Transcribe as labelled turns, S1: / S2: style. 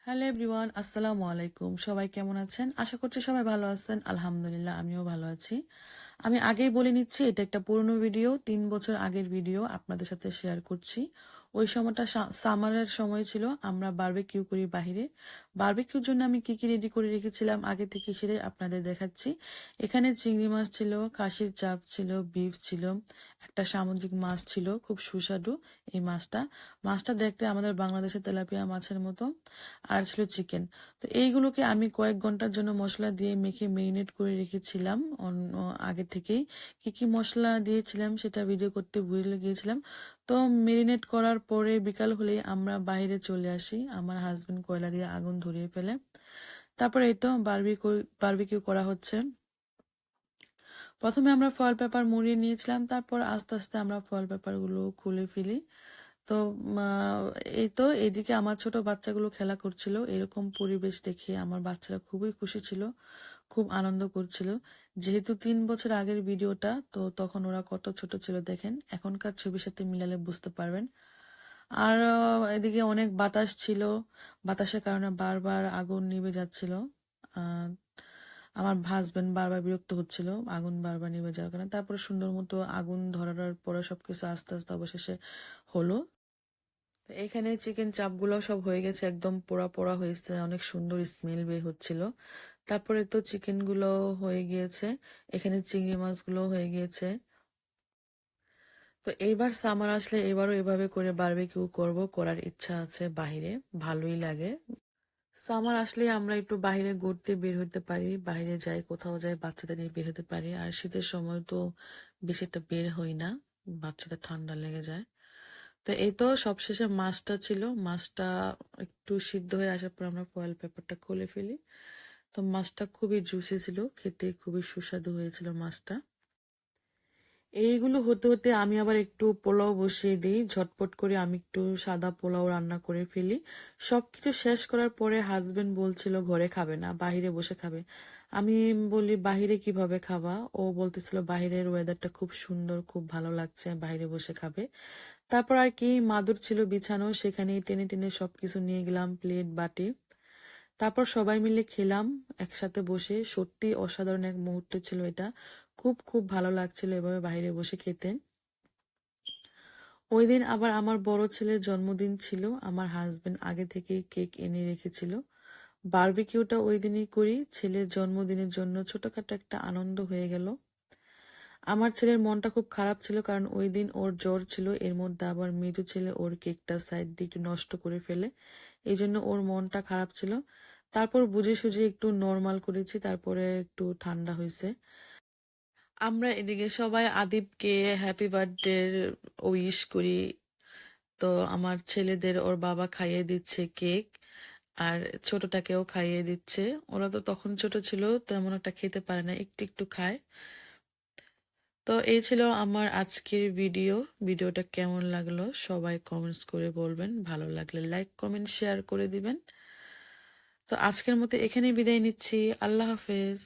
S1: Hello everyone, আসসালামু আলাইকুম। সবাই কেমন আছেন? আশা করছি সবাই ভালো আছেন। আলহামদুলিল্লাহ, আমিও ভালো আছি। আমি আগেই বলে নিচ্ছি, এটা একটা পুরনো ভিডিও, 3 বছর আগের ভিডিও আপনাদের সাথে শেয়ার করছি। ওই সময়টা সামারের সময় ছিল, আমরা বারবিকিউ করি বাহিরে। বারবিকিউর জন্য আমি কি কি রেডি করে রেখেছিলাম আগে থেকে সেটাই আপনাদের দেখাচ্ছি। এখানে চিংড়ি মাছ ছিল, খাসির চাপ ছিল, বিফ ছিল, একটা সামুদ্রিক মাছ ছিল, খুব সুস্বাদু এই মাছটা দেখতে আমাদের বাংলাদেশের তেলাপিয়া মাছের মতো। আর ছিল চিকেন। তো এইগুলোকে আমি কয়েক ঘন্টার জন্য মশলা দিয়ে মেখে মেরিনেট করে রেখেছিলাম আগে থেকেই। কি কি মশলা দিয়েছিলাম সেটা ভিডিও করতে ভুলে গিয়েছিলাম। তো মেরিনেট করার পরে বিকাল হলেই আমরা বাইরে চলে আসি, আমার হাজবেন্ড কয়লা দিয়ে আগুন ধরিয়ে ফেলে। তারপরে এই তো বারবিকিউ করা হচ্ছে। প্রথমে আমরা ফয়েল পেপার মুড়িয়ে নিয়েছিলাম, তারপর আস্তে আস্তে আমরা ফয়েল পেপার গুলো খুলে ফেলি। তো এই তো এইদিকে আমার ছোট বাচ্চাগুলো খেলা করছিল। এরকম পরিবেশ দেখে আমার বাচ্চারা খুবই খুশি ছিল, খুব আনন্দ করছিল। যেহেতু 3 বছর আগের ভিডিওটা, তো তখন ওরা কত ছোট ছিল দেখেন, এখনকার ছবির সাথে মিলালে বুঝতে পারবেন। আর এদিকে অনেক বাতাস ছিল, বাতাসের কারণে বারবার আগুন নিভে যাচ্ছিল। আহ আমার হাজবেন্ড বারবার বিরক্ত হচ্ছিল আগুন বারবার নিভে যাওয়ার কারণে। তারপরে সুন্দর মতো আগুন ধরার পরে সবকিছু আস্তে আস্তে অবশেষে হলো। তো এখানে চিকেন চাপগুলো সব হয়ে গেছে, একদম পোড়া পোড়া হয়েছে, অনেক সুন্দর স্মেল বের হচ্ছিল। তারপরে তো চিকেন গুলো হয়ে গিয়েছে, এখানে চিংড়ি মাছগুলো হয়ে গিয়েছে। তো এইবার সামার আসলে এবারও এভাবে করে বারবিকিউ করার ইচ্ছা আছে বাহিরে, ভালোই লাগে। সামার আসলে আমরা একটু বাইরে ঘুরতে বের হতে পারি, বাইরে যাই, কোথাও যাই, বাচ্চাদের নিয়ে বের হতে পারি। আর শীতের সময় তো বেশি একটা বের হই না, বাচ্চাদের ঠান্ডা লেগে যায়। তো এই তো সবশেষে মাছটা ছিল, মাছটা একটু সিদ্ধ হয়ে আসার পর আমরা ফয়েল পেপারটা খুলে ফেলি। তো মাছটা খুবই জুসি ছিল, খেতে খুবই সুস্বাদু হয়েছিল মাছটা। এইগুলো হতে হতে আমি আবার একটু পোলাও বসিয়ে দিই, ঝটপট করে আমি একটু সাদা পোলাও রান্না করে ফেলি। সবকিছু শেষ করার পরে হাজবেন্ড বলছিল ঘরে খাবে না, বাহিরে বসে খাবে। আমি বলি বাহিরে কিভাবে খাবা? ও বলতেছিল বাহিরের ওয়েদারটা খুব সুন্দর, খুব ভালো লাগছে, বাইরে বসে খাবে। তারপর আর কি, মাদুর ছিল বিছানো, সেখানে টেনে টেনে সবকিছু নিয়ে গেলাম, প্লেট বাটি। তারপর সবাই মিলে খেলাম একসাথে বসে। সত্যি অসাধারণ এক মুহূর্ত ছিল এটা, খুব খুব ভালো লাগছিল এভাবে বাইরে বসে খেতে। ওই দিন আবার আমার বড় ছেলের জন্মদিন ছিল, আমার হাজবেন্ড আগে থেকেই কেক এনে রেখেছিল। বারবিকিউটা ওই দিনই করি, ছেলের জন্মদিনের জন্য ছোটখাটো একটা আনন্দ হয়ে গেল। আমার ছেলের মনটা খুব খারাপ ছিল, কারণ ওই দিন ওর জ্বর ছিল, এর মধ্যে আবার মৃদু ছেলে ওর কেকটা সাইড দিয়ে একটু নষ্ট করে ফেলে, এই জন্য ওর মনটা খারাপ ছিল। তারপর বুঝে সুঝে একটু নর্মাল করেছি, তারপরে একটু ঠান্ডা হয়েছে। আমরা এদিকে সবাই আদিবকে হ্যাপি বার্থডে উইশ করি। তো আমার ছেলেদের ওর বাবা খাইয়ে দিচ্ছে কেক, আর ছোটটাকেও খাইয়ে দিচ্ছে। ওরা তো তখন ছোট ছিল, তেমন একটা খেতে পারে না, একটু একটু খায়। তো এই ছিল আমার আজকের ভিডিওটা কেমন লাগলো সবাই কমেন্টস করে বলবেন, ভালো লাগলে লাইক কমেন্ট শেয়ার করে দিবেন। তো আজকের মতো এখানেই বিদায় নিচ্ছি, আল্লাহ হাফেজ।